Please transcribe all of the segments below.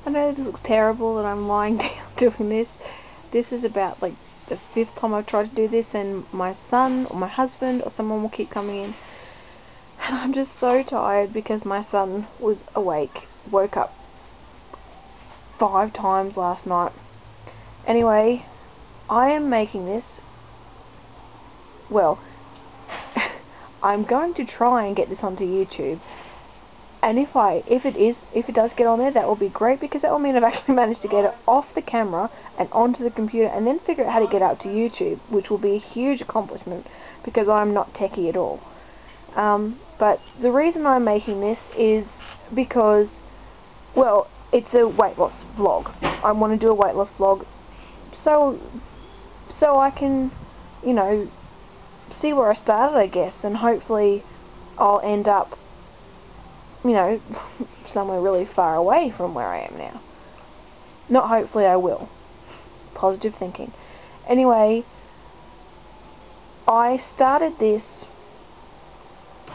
I know this looks terrible that I'm lying down doing this. This is about like the 5th time I've tried to do this, and my son or my husband or someone will keep coming in. And I'm just so tired because my son was awake, woke up 5 times last night. Anyway, I am making this, well, I'm going to try and get this onto YouTube. And if it does get on there, that will be great, because that will mean I've actually managed to get it off the camera and onto the computer, and then figure out how to get out to YouTube, which will be a huge accomplishment because I'm not techie at all. But the reason I'm making this is because, well, it's a weight loss vlog. I want to do a weight loss vlog so I can, you know, see where I started, I guess, and hopefully I'll end up, you know, somewhere really far away from where I am now. Not hopefully, I will. Positive thinking. Anyway, I started this,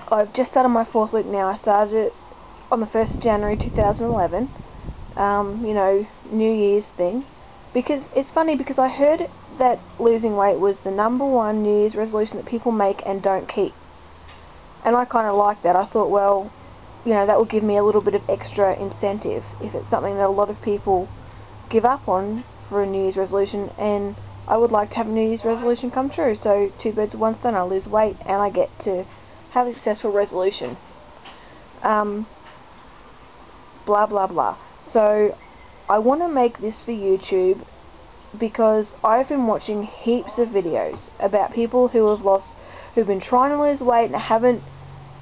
I've just started my 4th week now. I started it on the 1st of January 2011, you know, New Year's thing. Because it's funny, because I heard that losing weight was the #1 New Year's resolution that people make and don't keep. And I kind of like that. I thought, well, you know, that will give me a little bit of extra incentive if it's something that a lot of people give up on for a New Year's resolution, and I would like to have a New Year's resolution come true. So 2 birds with 1 stone, I lose weight and I get to have a successful resolution. Blah blah blah. So I want to make this for YouTube because I've been watching heaps of videos about people who've been trying to lose weight and haven't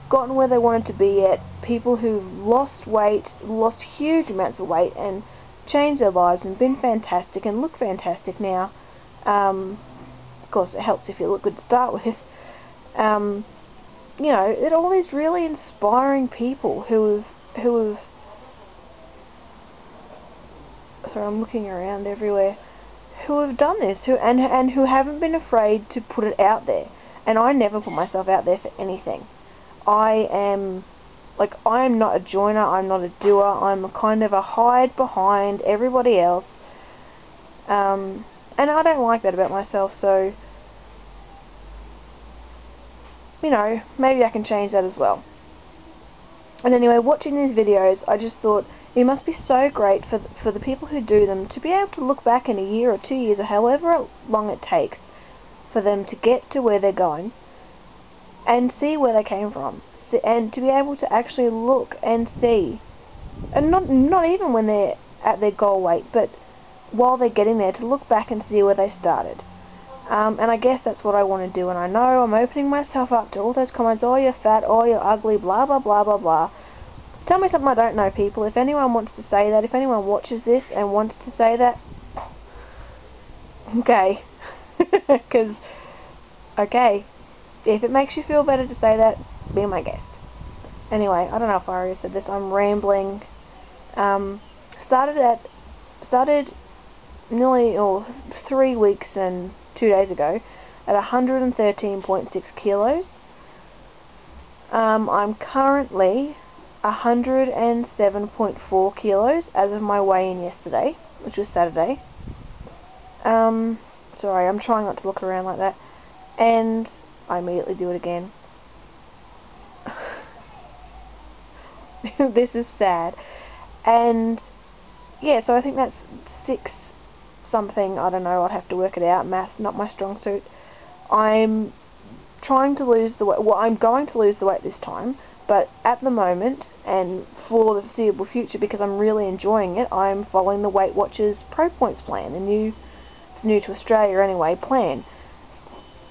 gotten where they wanted to be yet. People who've lost weight, lost huge amounts of weight, and changed their lives and been fantastic and look fantastic now. Of course, it helps if you look good to start with. You know, it all these really inspiring people who have. Sorry, I'm looking around everywhere. Who have done this, and who haven't been afraid to put it out there. And I never put myself out there for anything. I am not a joiner, I'm not a doer, I'm a kind of a hide behind everybody else. And I don't like that about myself, so, you know, maybe I can change that as well. And anyway, watching these videos, I just thought it must be so great for the people who do them to be able to look back in a year or 2 years or however long it takes for them to get to where they're going and see where they came from, and to be able to actually look and see, and not even when they're at their goal weight, but while they're getting there, to look back and see where they started. And I guess that's what I want to do, and I know I'm opening myself up to all those comments, oh you're fat, oh you're ugly, blah blah blah blah blah. Tell me something I don't know, people. If anyone wants to say that, if anyone watches this and wants to say that, okay. Because, okay, if it makes you feel better to say that, be my guest. Anyway, I don't know if I already said this, I'm rambling. Started nearly 3 weeks and 2 days ago at 113.6 kilos. I'm currently 107.4 kilos as of my weigh-in yesterday, which was Saturday. Sorry, I'm trying not to look around like that. And I immediately do it again. This is sad. And yeah, so I think that's 6 something, I don't know, I'd have to work it out. Math's not my strong suit. I'm trying to lose the weight. Well, I'm going to lose the weight this time, but at the moment, and for the foreseeable future, because I'm really enjoying it, I'm following the Weight Watchers Pro Points plan, it's new to Australia anyway, plan.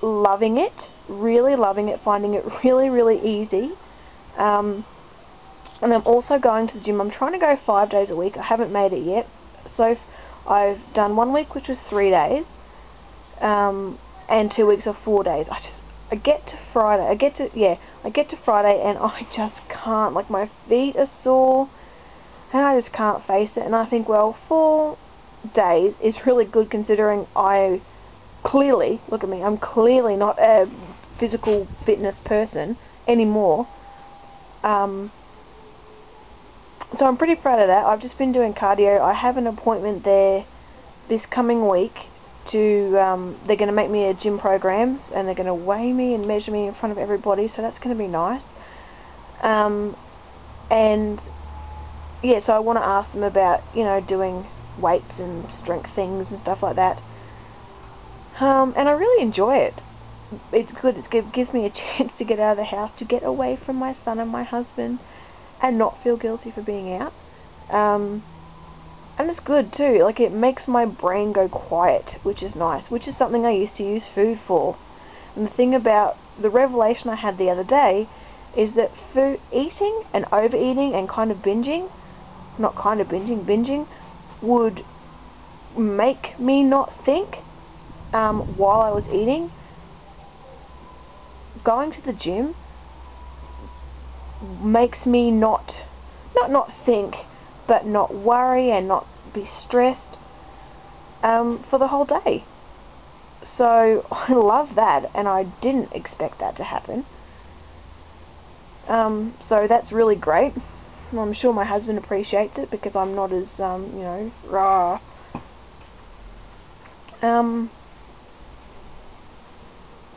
Loving it, really loving it, finding it really, really easy. And I'm also going to the gym. I'm trying to go 5 days a week. I haven't made it yet. So I've done 1 week, which was 3 days, and 2 weeks of 4 days. I get to Friday, I get to Friday and I just can't, like my feet are sore and I just can't face it, and I think, well, 4 days is really good considering I clearly, look at me, I'm clearly not a physical fitness person anymore. So I'm pretty proud of that. I've just been doing cardio. I have an appointment there this coming week to, they're going to make me a gym programs, and they're going to weigh me and measure me in front of everybody, so that's going to be nice. And yeah, so I want to ask them about, you know, doing weights and strength things and stuff like that. And I really enjoy it. It's good. It gives me a chance to get out of the house, to get away from my son and my husband, and not feel guilty for being out. And it's good too. Like, it makes my brain go quiet, which is nice, which is something I used to use food for. And the thing about the revelation I had the other day is that food eating and overeating and kind of binging, not kind of binging, binging, would make me not think while I was eating. Going to the gym makes me not think, but not worry and not be stressed for the whole day. So I love that, and I didn't expect that to happen. So that's really great. I'm sure my husband appreciates it, because I'm not as, you know, rah.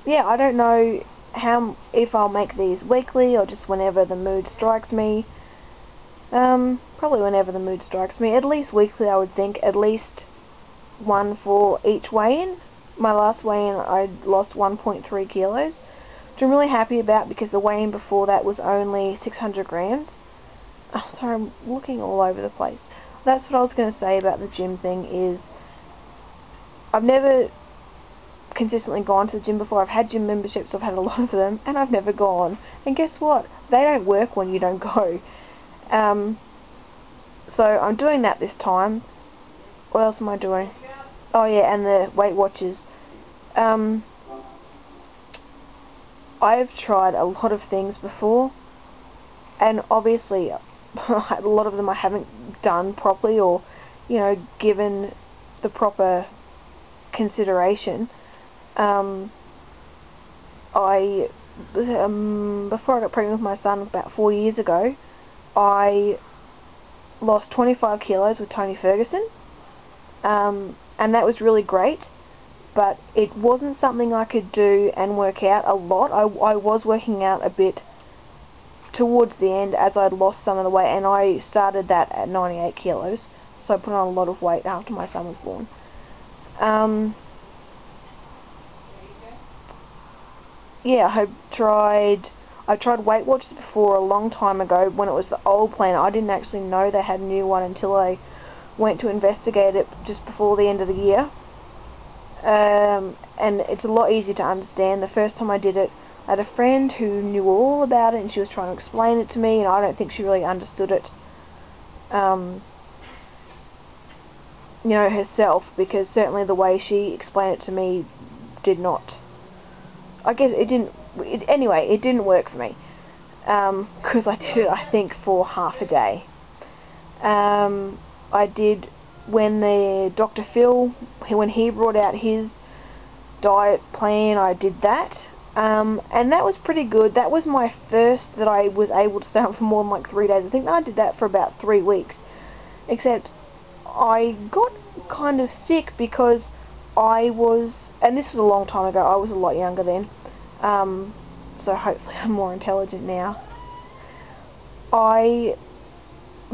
Yeah, I don't know if I'll make these weekly or just whenever the mood strikes me. Probably whenever the mood strikes me. At least weekly, I would think. At least one for each weigh-in. My last weigh-in, I lost 1.3 kilos, which I'm really happy about, because the weigh-in before that was only 600 grams. Oh, sorry, I'm looking all over the place. That's what I was going to say about the gym thing, is I've never consistently gone to the gym before. I've had gym memberships, I've had a lot of them, and I've never gone. And guess what? They don't work when you don't go. So I'm doing that this time. What else am I doing? Oh yeah, and the Weight Watchers. I've tried a lot of things before, and obviously a lot of them I haven't done properly, or, you know, given the proper consideration. Before I got pregnant with my son about 4 years ago, I lost 25 kilos with Tony Ferguson, and that was really great, but it wasn't something I could do and work out a lot. I was working out a bit towards the end as I'd lost some of the weight, and I started that at 98 kilos, so I put on a lot of weight after my son was born. Yeah, I tried Weight Watchers before a long time ago when it was the old plan. I didn't actually know they had a new one until I went to investigate it just before the end of the year. And it's a lot easier to understand. The first time I did it, I had a friend who knew all about it, and she was trying to explain it to me, and I don't think she really understood it, you know, herself, because certainly the way she explained it to me did not, I guess it didn't, anyway, it didn't work for me, because I did it, I think, for half a day. I did, when the Dr. Phil, when he brought out his diet plan, I did that, and that was pretty good. That was my first that I was able to stay on for more than like 3 days. I think I did that for about 3 weeks, except I got kind of sick because I was, and this was a long time ago, I was a lot younger then, so hopefully I'm more intelligent now.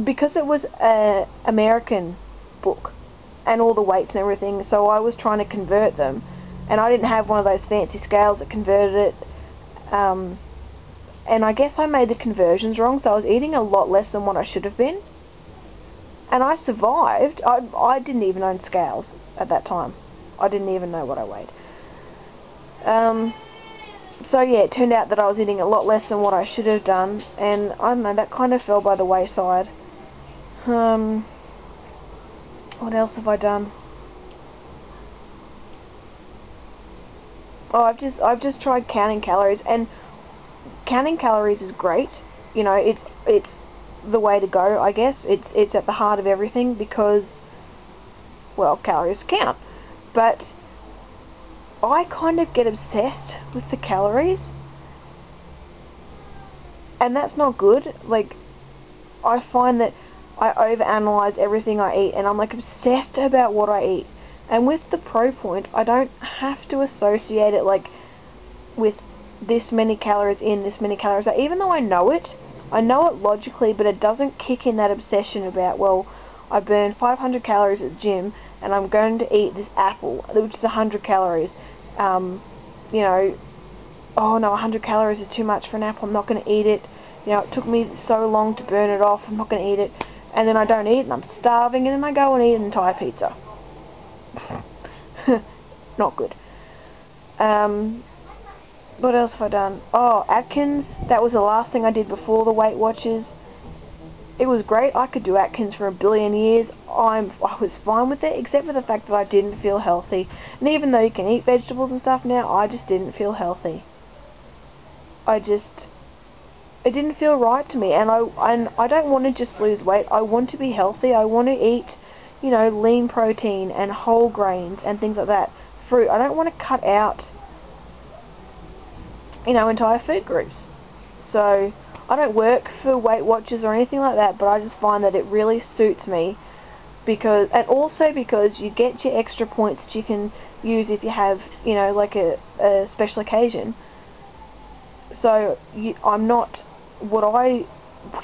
Because it was an American book, and all the weights and everything, so I was trying to convert them, and I didn't have one of those fancy scales that converted it, and I guess I made the conversions wrong, so I was eating a lot less than what I should have been. And I survived. I didn't even own scales at that time. I didn't even know what I weighed. So yeah, it turned out that I was eating a lot less than what I should have done, and I don't know, that kind of fell by the wayside. What else have I done? Oh, I've just tried counting calories, and counting calories is great. You know, it's the way to go, I guess. It's at the heart of everything, because, well, calories count. But I kind of get obsessed with the calories, and that's not good. Like, I find that I overanalyze everything I eat, and I'm like obsessed about what I eat. And with the Pro Points, I don't have to associate it like with this many calories in, this many calories out. Even though I know it logically, but it doesn't kick in that obsession about, well, I burned 500 calories at the gym, and I'm going to eat this apple, which is 100 calories. You know, oh no, 100 calories is too much for an apple, I'm not going to eat it. You know, it took me so long to burn it off, I'm not going to eat it. And then I don't eat, and I'm starving, and then I go and eat an entire pizza. Not good. What else have I done? Oh, Atkins. That was the last thing I did before the Weight Watchers. It was great. I could do Atkins for a billion years. I was fine with it, except for the fact that I didn't feel healthy. And even though you can eat vegetables and stuff now, I just didn't feel healthy. It didn't feel right to me. And I don't want to just lose weight. I want to be healthy. I want to eat, you know, lean protein and whole grains and things like that. Fruit. I don't want to cut out, you know, entire food groups. So I don't work for Weight Watchers or anything like that, but I just find that it really suits me, because, and also because you get your extra points that you can use if you have, you know, like a special occasion. So I'm not, what I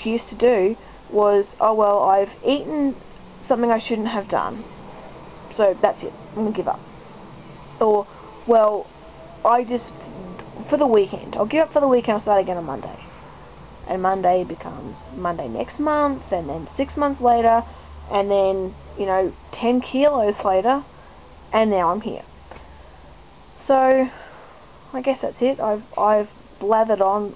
used to do was, oh well, I've eaten something I shouldn't have done, so that's it, I'm gonna give up. Or, well, I just, for the weekend, I'll give up for the weekend, I'll start again on Monday. And Monday becomes Monday next month, and then 6 months later, and then, you know, 10 kilos later, and now I'm here. So, I guess that's it. I've blathered on.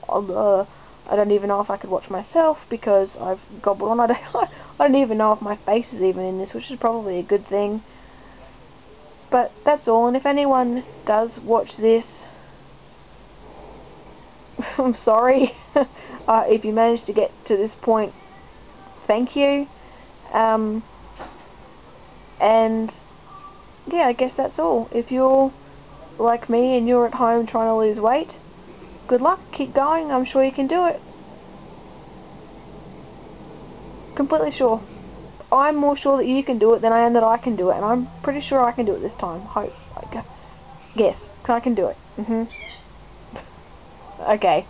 I don't even know if I could watch myself, because I've gobbled on. I don't even know if my face is even in this, which is probably a good thing. But that's all, and if anyone does watch this, I'm sorry. If you managed to get to this point, thank you. And yeah, I guess that's all. If you're like me and you're at home trying to lose weight, good luck, keep going, I'm sure you can do it. Completely sure. I'm more sure that you can do it than I am that I can do it, and I'm pretty sure I can do it this time. Hope. Yes, I can do it. Okay.